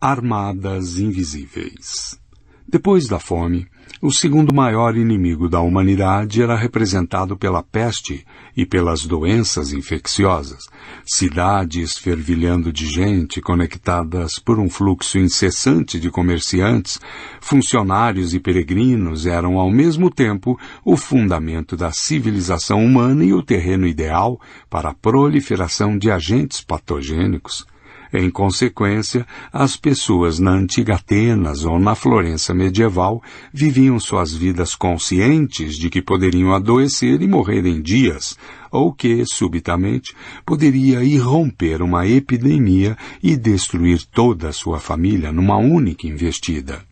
Armadas invisíveis. Depois da fome, o segundo maior inimigo da humanidade era representado pela peste e pelas doenças infecciosas. Cidades fervilhando de gente, conectadas por um fluxo incessante de comerciantes, funcionários e peregrinos eram ao mesmo tempo o fundamento da civilização humana e o terreno ideal para a proliferação de agentes patogênicos. Em consequência, as pessoas na antiga Atenas ou na Florença medieval viviam suas vidas conscientes de que poderiam adoecer e morrer em dias, ou que, subitamente, poderia irromper uma epidemia e destruir toda a sua família numa única investida.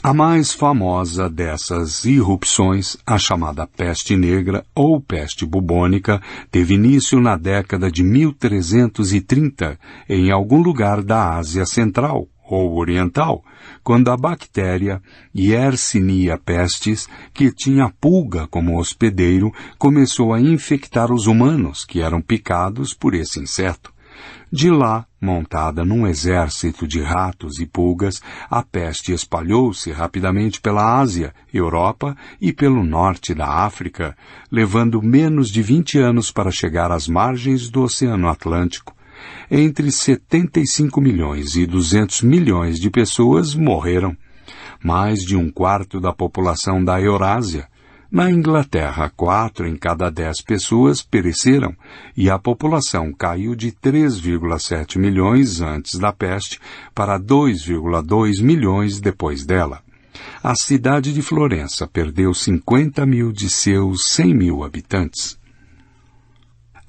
A mais famosa dessas irrupções, a chamada peste negra ou peste bubônica, teve início na década de 1330 em algum lugar da Ásia Central ou Oriental, quando a bactéria Yersinia pestis, que tinha pulga como hospedeiro, começou a infectar os humanos que eram picados por esse inseto. De lá, montada num exército de ratos e pulgas, a peste espalhou-se rapidamente pela Ásia, Europa e pelo norte da África, levando menos de 20 anos para chegar às margens do Oceano Atlântico. Entre 75 milhões e 200 milhões de pessoas morreram. Mais de um quarto da população da Eurásia. Na Inglaterra, 4 em cada 10 pessoas pereceram e a população caiu de 3,7 milhões antes da peste para 2,2 milhões depois dela. A cidade de Florença perdeu 50 mil de seus 100 mil habitantes.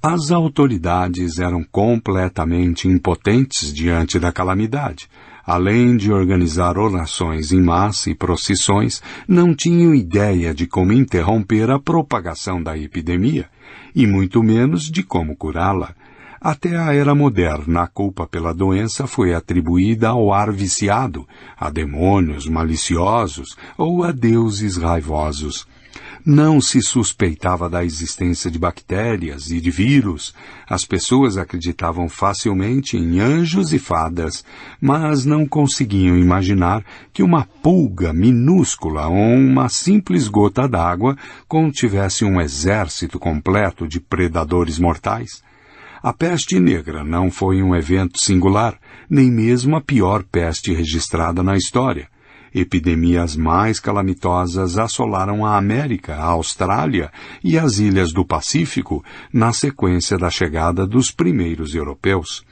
As autoridades eram completamente impotentes diante da calamidade. Além de organizar orações em massa e procissões, não tinham ideia de como interromper a propagação da epidemia, e muito menos de como curá-la. Até a era moderna, a culpa pela doença foi atribuída ao ar viciado, a demônios maliciosos ou a deuses raivosos. Não se suspeitava da existência de bactérias e de vírus. As pessoas acreditavam facilmente em anjos e fadas, mas não conseguiam imaginar que uma pulga minúscula ou uma simples gota d'água contivesse um exército completo de predadores mortais. A peste negra não foi um evento singular, nem mesmo a pior peste registrada na história. Epidemias mais calamitosas assolaram a América, a Austrália e as ilhas do Pacífico na sequência da chegada dos primeiros europeus.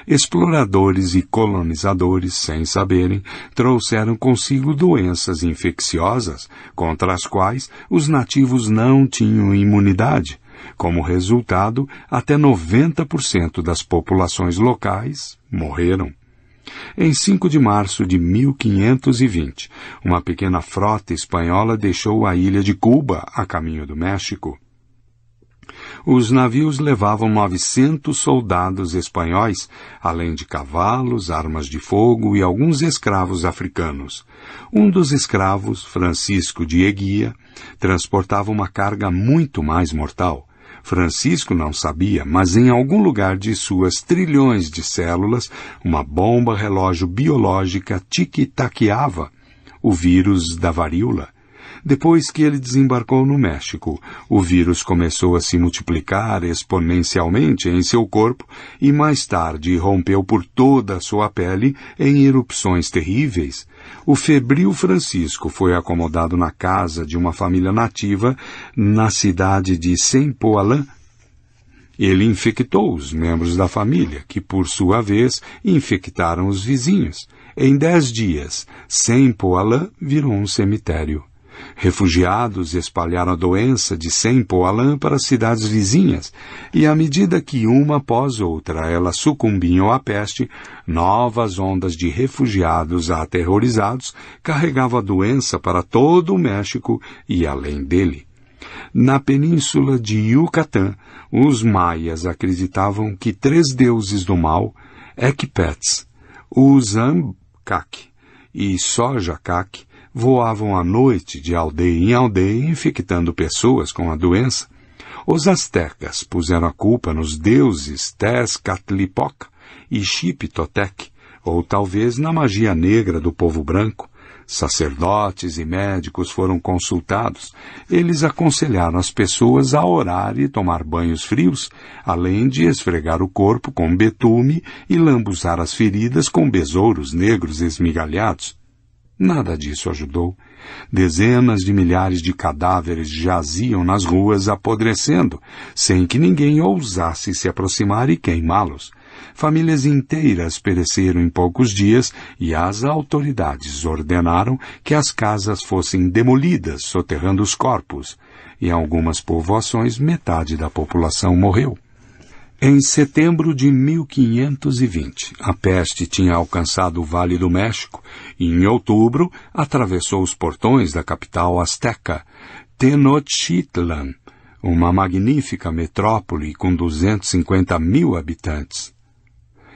Exploradores e colonizadores, sem saberem, trouxeram consigo doenças infecciosas contra as quais os nativos não tinham imunidade. Como resultado, até 90% das populações locais morreram. Em 5 de março de 1520, uma pequena frota espanhola deixou a ilha de Cuba a caminho do México. Os navios levavam 900 soldados espanhóis, além de cavalos, armas de fogo e alguns escravos africanos. Um dos escravos, Francisco de Eguia, transportava uma carga muito mais mortal. Francisco não sabia, mas em algum lugar de suas trilhões de células, uma bomba relógio biológica tic-taqueava o vírus da varíola. Depois que ele desembarcou no México, o vírus começou a se multiplicar exponencialmente em seu corpo e mais tarde irrompeu por toda a sua pele em erupções terríveis. O febril Francisco foi acomodado na casa de uma família nativa na cidade de Saint-Paulin. Ele infectou os membros da família, que por sua vez infectaram os vizinhos. Em 10 dias, Saint-Paulin virou um cemitério. Refugiados espalharam a doença de Saint-Paulin para as cidades vizinhas, e à medida que uma após outra elas sucumbiam à peste, novas ondas de refugiados aterrorizados carregavam a doença para todo o México e além dele. Na península de Yucatán, os maias acreditavam que 3 deuses do mal, Ecpets, Uzancac e Sojacac, voavam à noite de aldeia em aldeia, infectando pessoas com a doença. Os astecas puseram a culpa nos deuses Tezcatlipoca e Xiptotec, ou talvez na magia negra do povo branco. Sacerdotes e médicos foram consultados. Eles aconselharam as pessoas a orar e tomar banhos frios, além de esfregar o corpo com betume e lambuzar as feridas com besouros negros esmigalhados. Nada disso ajudou. Dezenas de milhares de cadáveres jaziam nas ruas apodrecendo, sem que ninguém ousasse se aproximar e queimá-los. Famílias inteiras pereceram em poucos dias e as autoridades ordenaram que as casas fossem demolidas, soterrando os corpos. Em algumas povoações, metade da população morreu. Em setembro de 1520, a peste tinha alcançado o Vale do México e, em outubro, atravessou os portões da capital azteca, Tenochtitlan, uma magnífica metrópole com 250 mil habitantes.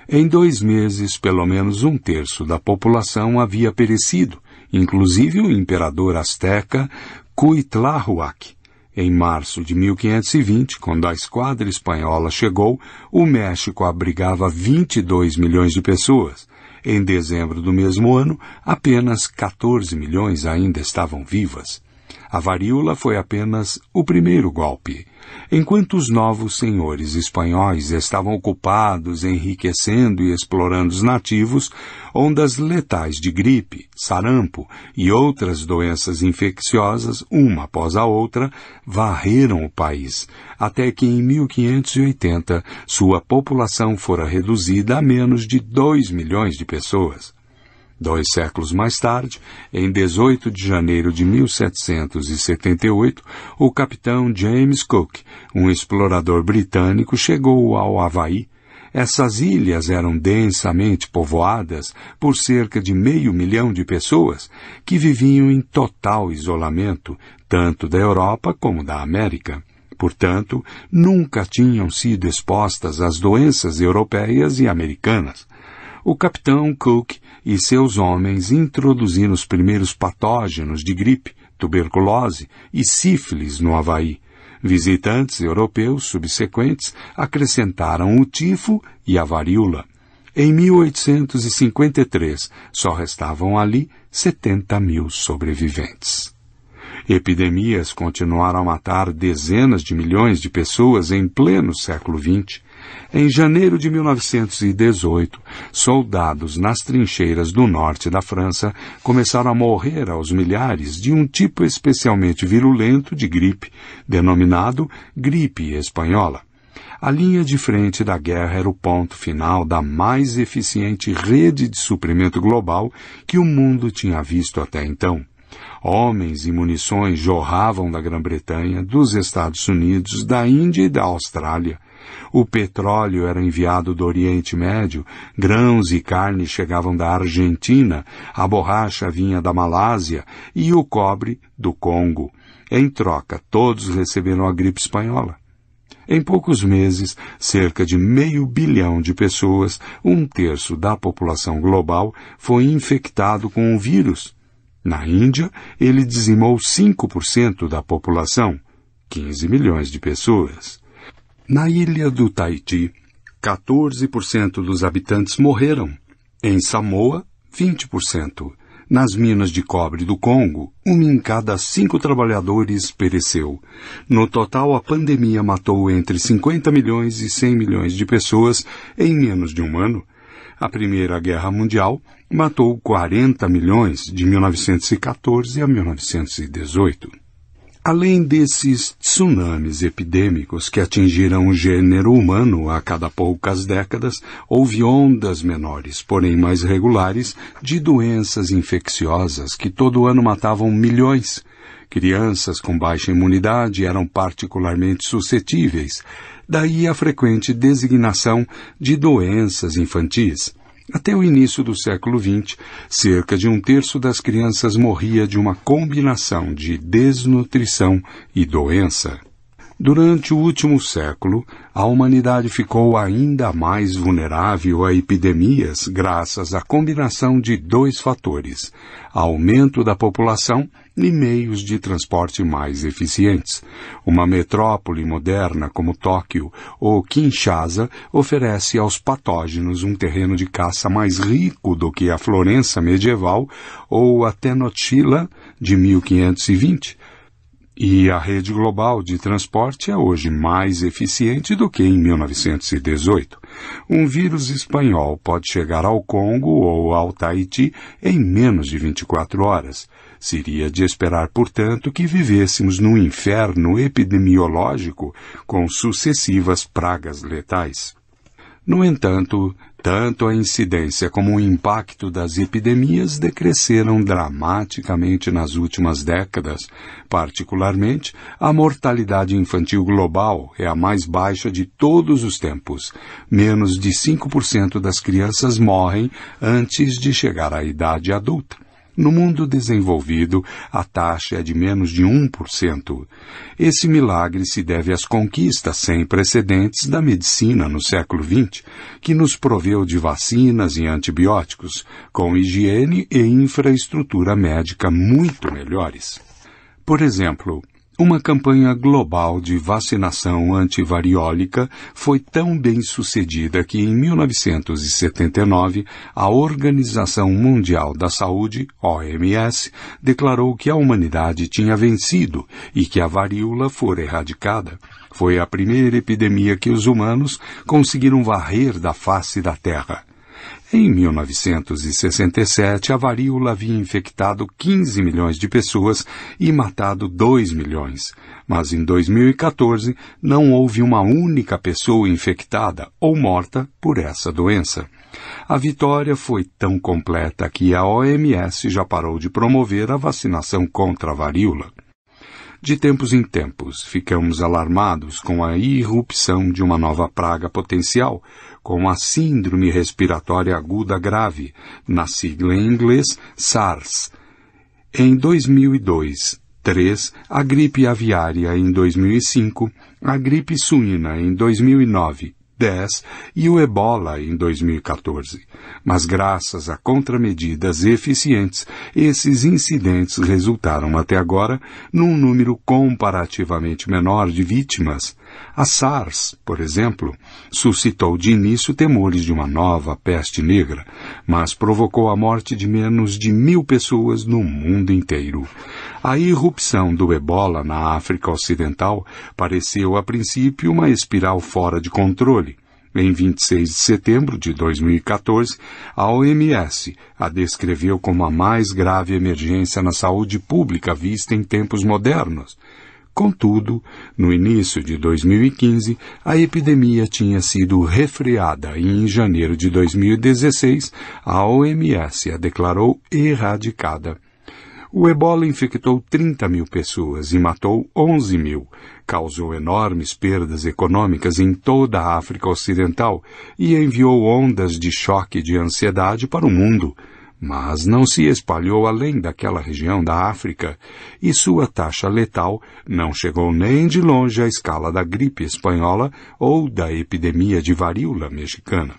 Em 2 meses, pelo menos 1/3 da população havia perecido, inclusive o imperador azteca Cuitláhuac. Em março de 1520, quando a esquadra espanhola chegou, o México abrigava 22 milhões de pessoas. Em dezembro do mesmo ano, apenas 14 milhões ainda estavam vivas. A varíola foi apenas o primeiro golpe. Enquanto os novos senhores espanhóis estavam ocupados enriquecendo e explorando os nativos, ondas letais de gripe, sarampo e outras doenças infecciosas, uma após a outra, varreram o país, até que em 1580 sua população fora reduzida a menos de 2 milhões de pessoas. 2 séculos mais tarde, em 18 de janeiro de 1778, o capitão James Cook, um explorador britânico, chegou ao Havaí. Essas ilhas eram densamente povoadas por cerca de 500 mil de pessoas que viviam em total isolamento, tanto da Europa como da América. Portanto, nunca tinham sido expostas às doenças europeias e americanas. O capitão Cook e seus homens introduziram os primeiros patógenos de gripe, tuberculose e sífilis no Havaí. Visitantes europeus subsequentes acrescentaram o tifo e a varíola. Em 1853, só restavam ali 70 mil sobreviventes. Epidemias continuaram a matar dezenas de milhões de pessoas em pleno século XX. Em janeiro de 1918, soldados nas trincheiras do norte da França começaram a morrer aos milhares de um tipo especialmente virulento de gripe, denominado gripe espanhola. A linha de frente da guerra era o ponto final da mais eficiente rede de suprimento global que o mundo tinha visto até então. Homens e munições jorravam da Grã-Bretanha, dos Estados Unidos, da Índia e da Austrália. O petróleo era enviado do Oriente Médio, grãos e carne chegavam da Argentina, a borracha vinha da Malásia e o cobre do Congo. Em troca, todos receberam a gripe espanhola. Em poucos meses, cerca de 500 milhões de pessoas, 1/3 da população global, foi infectado com o vírus. Na Índia, ele dizimou 5% da população, 15 milhões de pessoas. Na ilha do Tahiti, 14% dos habitantes morreram. Em Samoa, 20%. Nas minas de cobre do Congo, 1 em cada 5 trabalhadores pereceu. No total, a pandemia matou entre 50 milhões e 100 milhões de pessoas em menos de um ano. A Primeira Guerra Mundial matou 40 milhões de 1914 a 1918. Além desses tsunamis epidêmicos que atingiram o gênero humano a cada poucas décadas, houve ondas menores, porém mais regulares, de doenças infecciosas que todo ano matavam milhões. Crianças com baixa imunidade eram particularmente suscetíveis, daí a frequente designação de doenças infantis. Até o início do século XX, cerca de 1/3 das crianças morria de uma combinação de desnutrição e doença. Durante o último século, a humanidade ficou ainda mais vulnerável a epidemias graças à combinação de dois fatores: aumento da população e meios de transporte mais eficientes. Uma metrópole moderna como Tóquio ou Kinshasa oferece aos patógenos um terreno de caça mais rico do que a Florença medieval ou a Tenochtitlan de 1520. E a rede global de transporte é hoje mais eficiente do que em 1918. Um vírus espanhol pode chegar ao Congo ou ao Tahiti em menos de 24 horas. Seria de esperar, portanto, que vivêssemos num inferno epidemiológico com sucessivas pragas letais. No entanto, tanto a incidência como o impacto das epidemias decresceram dramaticamente nas últimas décadas. Particularmente, a mortalidade infantil global é a mais baixa de todos os tempos. Menos de 5% das crianças morrem antes de chegar à idade adulta. No mundo desenvolvido, a taxa é de menos de 1%. Esse milagre se deve às conquistas sem precedentes da medicina no século XX, que nos proveu de vacinas e antibióticos, com higiene e infraestrutura médica muito melhores. Por exemplo, uma campanha global de vacinação antivariólica foi tão bem sucedida que em 1979 a Organização Mundial da Saúde, OMS, declarou que a humanidade tinha vencido e que a varíola fora erradicada. Foi a primeira epidemia que os humanos conseguiram varrer da face da Terra. Em 1967, a varíola havia infectado 15 milhões de pessoas e matado 2 milhões. Mas em 2014, não houve uma única pessoa infectada ou morta por essa doença. A vitória foi tão completa que a OMS já parou de promover a vacinação contra a varíola. De tempos em tempos, ficamos alarmados com a irrupção de uma nova praga potencial, com a Síndrome Respiratória Aguda Grave, na sigla em inglês SARS. Em 2002, 2003, a gripe aviária em 2005, a gripe suína em 2009, 2010 e o ebola em 2014. Mas graças a contramedidas eficientes, esses incidentes resultaram até agora num número comparativamente menor de vítimas. A SARS, por exemplo, suscitou de início temores de uma nova peste negra, mas provocou a morte de menos de 1.000 pessoas no mundo inteiro. A irrupção do ebola na África Ocidental pareceu a princípio uma espiral fora de controle. Em 26 de setembro de 2014, a OMS a descreveu como a mais grave emergência na saúde pública vista em tempos modernos. Contudo, no início de 2015, a epidemia tinha sido refreada e em janeiro de 2016, a OMS a declarou erradicada. O ebola infectou 30.000 pessoas e matou 11.000, causou enormes perdas econômicas em toda a África Ocidental e enviou ondas de choque e de ansiedade para o mundo, mas não se espalhou além daquela região da África e sua taxa letal não chegou nem de longe à escala da gripe espanhola ou da epidemia de varíola mexicana.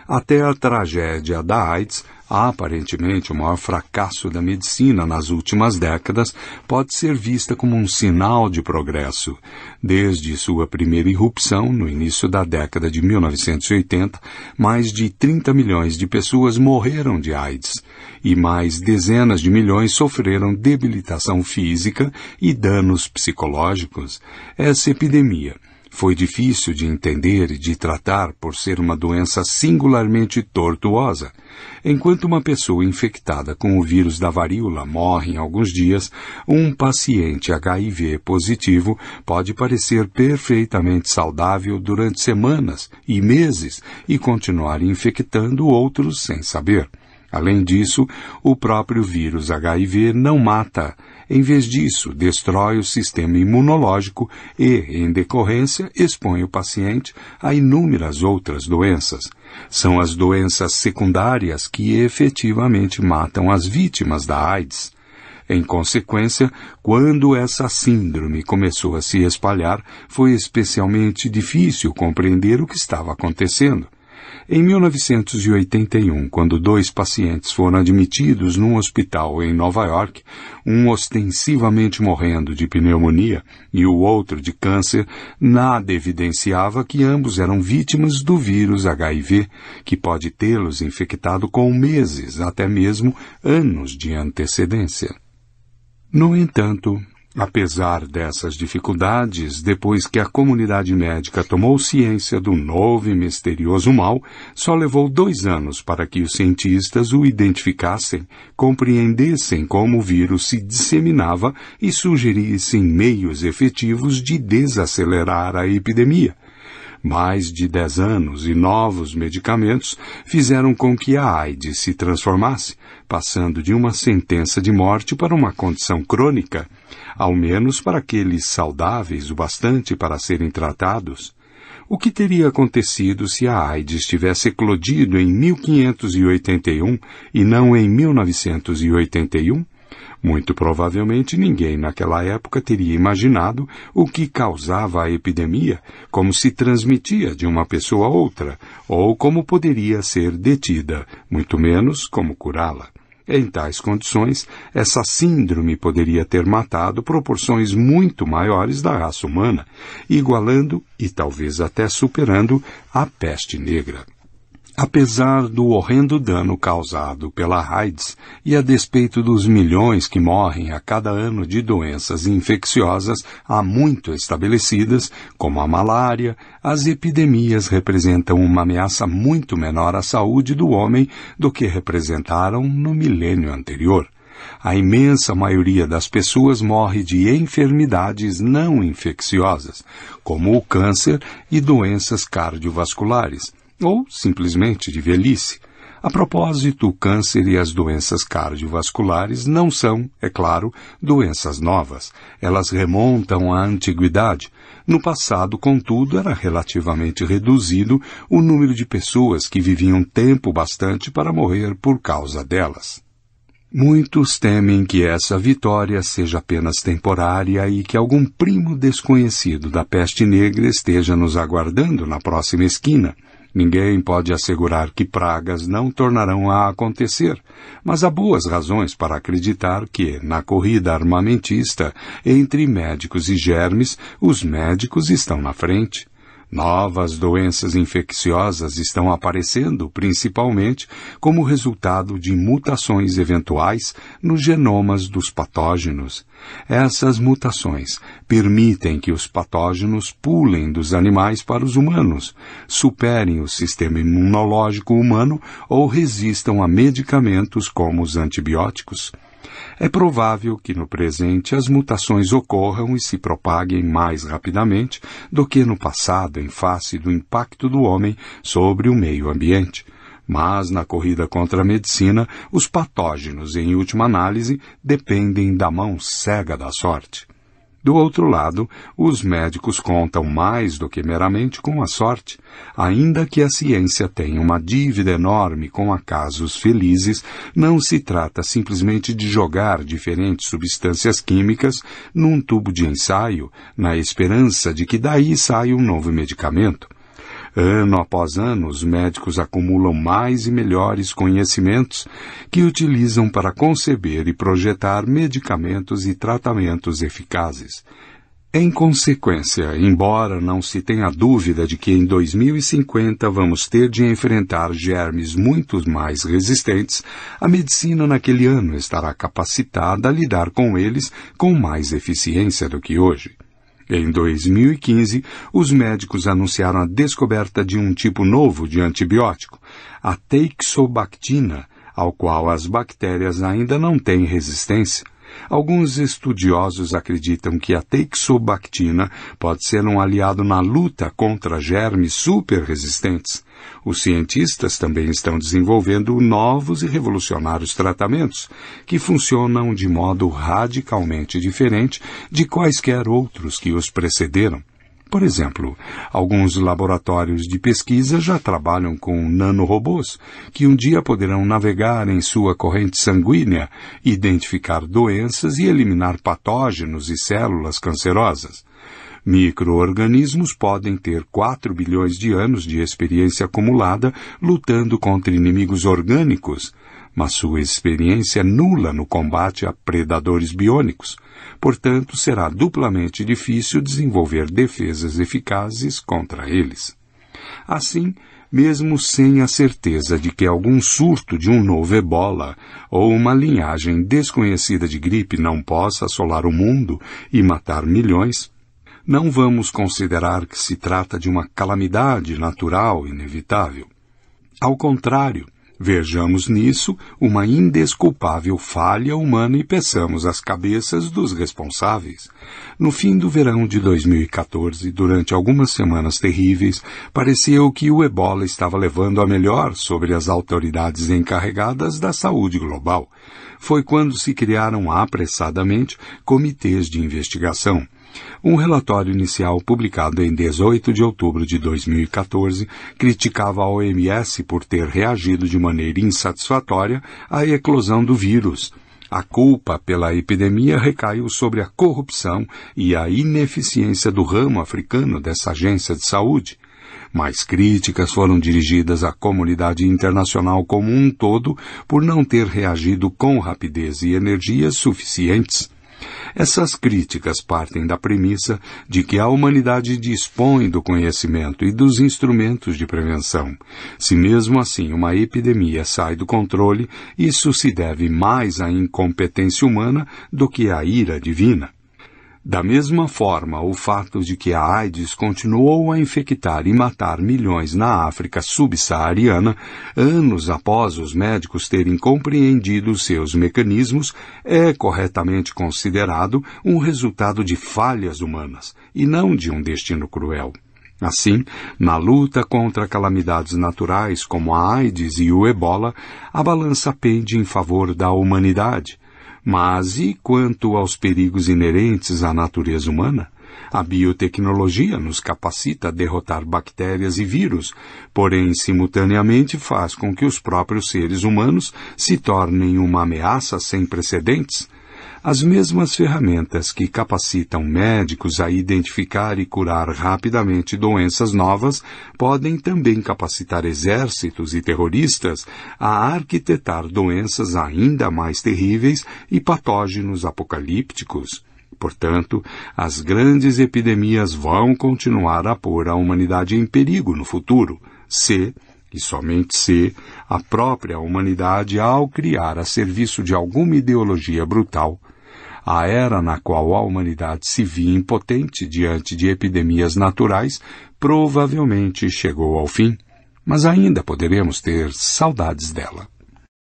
Até a tragédia da AIDS, aparentemente o maior fracasso da medicina nas últimas décadas, pode ser vista como um sinal de progresso. Desde sua primeira irrupção, no início da década de 1980, mais de 30 milhões de pessoas morreram de AIDS, e mais dezenas de milhões sofreram debilitação física e danos psicológicos. Essa epidemia foi difícil de entender e de tratar por ser uma doença singularmente tortuosa. Enquanto uma pessoa infectada com o vírus da varíola morre em alguns dias, um paciente HIV positivo pode parecer perfeitamente saudável durante semanas e meses e continuar infectando outros sem saber. Além disso, o próprio vírus HIV não mata. Em vez disso, destrói o sistema imunológico e, em decorrência, expõe o paciente a inúmeras outras doenças. São as doenças secundárias que efetivamente matam as vítimas da AIDS. Em consequência, quando essa síndrome começou a se espalhar, foi especialmente difícil compreender o que estava acontecendo. Em 1981, quando 2 pacientes foram admitidos num hospital em Nova York, um ostensivamente morrendo de pneumonia e o outro de câncer, nada evidenciava que ambos eram vítimas do vírus HIV, que pode tê-los infectado com meses, até mesmo anos de antecedência. No entanto, apesar dessas dificuldades, depois que a comunidade médica tomou ciência do novo e misterioso mal, só levou 2 anos para que os cientistas o identificassem, compreendessem como o vírus se disseminava e sugerissem meios efetivos de desacelerar a epidemia. Mais de 10 anos e novos medicamentos fizeram com que a AIDS se transformasse, passando de uma sentença de morte para uma condição crônica, ao menos para aqueles saudáveis o bastante para serem tratados. O que teria acontecido se a AIDS tivesse eclodido em 1581 e não em 1981? Muito provavelmente ninguém naquela época teria imaginado o que causava a epidemia, como se transmitia de uma pessoa a outra, ou como poderia ser detida, muito menos como curá-la. Em tais condições, essa síndrome poderia ter matado proporções muito maiores da raça humana, igualando e talvez até superando a peste negra. Apesar do horrendo dano causado pela AIDS e a despeito dos milhões que morrem a cada ano de doenças infecciosas há muito estabelecidas, como a malária, as epidemias representam uma ameaça muito menor à saúde do homem do que representaram no milênio anterior. A imensa maioria das pessoas morre de enfermidades não infecciosas, como o câncer e doenças cardiovasculares, ou simplesmente de velhice. A propósito, o câncer e as doenças cardiovasculares não são, é claro, doenças novas. Elas remontam à antiguidade. No passado, contudo, era relativamente reduzido o número de pessoas que viviam tempo bastante para morrer por causa delas. Muitos temem que essa vitória seja apenas temporária e que algum primo desconhecido da peste negra esteja nos aguardando na próxima esquina. Ninguém pode assegurar que pragas não tornarão a acontecer, mas há boas razões para acreditar que, na corrida armamentista entre médicos e germes, os médicos estão na frente. Novas doenças infecciosas estão aparecendo, principalmente, como resultado de mutações eventuais nos genomas dos patógenos. Essas mutações permitem que os patógenos pulem dos animais para os humanos, superem o sistema imunológico humano ou resistam a medicamentos como os antibióticos. É provável que no presente as mutações ocorram e se propaguem mais rapidamente do que no passado em face do impacto do homem sobre o meio ambiente. Mas na corrida contra a medicina, os patógenos, em última análise, dependem da mão cega da sorte. Do outro lado, os médicos contam mais do que meramente com a sorte. Ainda que a ciência tenha uma dívida enorme com acasos felizes, não se trata simplesmente de jogar diferentes substâncias químicas num tubo de ensaio, na esperança de que daí saia um novo medicamento. Ano após ano, os médicos acumulam mais e melhores conhecimentos que utilizam para conceber e projetar medicamentos e tratamentos eficazes. Em consequência, embora não se tenha dúvida de que em 2050 vamos ter de enfrentar germes muito mais resistentes, a medicina naquele ano estará capacitada a lidar com eles com mais eficiência do que hoje. Em 2015, os médicos anunciaram a descoberta de um tipo novo de antibiótico, a teixobactina, ao qual as bactérias ainda não têm resistência. Alguns estudiosos acreditam que a teixobactina pode ser um aliado na luta contra germes superresistentes. Os cientistas também estão desenvolvendo novos e revolucionários tratamentos, que funcionam de modo radicalmente diferente de quaisquer outros que os precederam. Por exemplo, alguns laboratórios de pesquisa já trabalham com nanorobôs que um dia poderão navegar em sua corrente sanguínea, identificar doenças e eliminar patógenos e células cancerosas. Micro-organismos podem ter 4 bilhões de anos de experiência acumulada lutando contra inimigos orgânicos, mas sua experiência é nula no combate a predadores biônicos. Portanto, será duplamente difícil desenvolver defesas eficazes contra eles. Assim, mesmo sem a certeza de que algum surto de um novo ebola ou uma linhagem desconhecida de gripe não possa assolar o mundo e matar milhões, não vamos considerar que se trata de uma calamidade natural inevitável. Ao contrário, vejamos nisso uma indesculpável falha humana e peçamos as cabeças dos responsáveis. No fim do verão de 2014, durante algumas semanas terríveis, pareceu que o ebola estava levando a melhor sobre as autoridades encarregadas da saúde global. Foi quando se criaram apressadamente comitês de investigação. Um relatório inicial publicado em 18 de outubro de 2014 criticava a OMS por ter reagido de maneira insatisfatória à eclosão do vírus. A culpa pela epidemia recaiu sobre a corrupção e a ineficiência do ramo africano dessa agência de saúde. Mais críticas foram dirigidas à comunidade internacional como um todo por não ter reagido com rapidez e energia suficientes. Essas críticas partem da premissa de que a humanidade dispõe do conhecimento e dos instrumentos de prevenção. Se mesmo assim uma epidemia sai do controle, isso se deve mais à incompetência humana do que à ira divina. Da mesma forma, o fato de que a AIDS continuou a infectar e matar milhões na África subsaariana, anos após os médicos terem compreendido seus mecanismos, é corretamente considerado um resultado de falhas humanas, e não de um destino cruel. Assim, na luta contra calamidades naturais como a AIDS e o ebola, a balança pende em favor da humanidade. Mas e quanto aos perigos inerentes à natureza humana? A biotecnologia nos capacita a derrotar bactérias e vírus, porém, simultaneamente faz com que os próprios seres humanos se tornem uma ameaça sem precedentes. As mesmas ferramentas que capacitam médicos a identificar e curar rapidamente doenças novas podem também capacitar exércitos e terroristas a arquitetar doenças ainda mais terríveis e patógenos apocalípticos. Portanto, as grandes epidemias vão continuar a pôr a humanidade em perigo no futuro, se, e somente se, a própria humanidade, ao criar a serviço de alguma ideologia brutal, a era na qual a humanidade se via impotente diante de epidemias naturais provavelmente chegou ao fim, mas ainda poderemos ter saudades dela.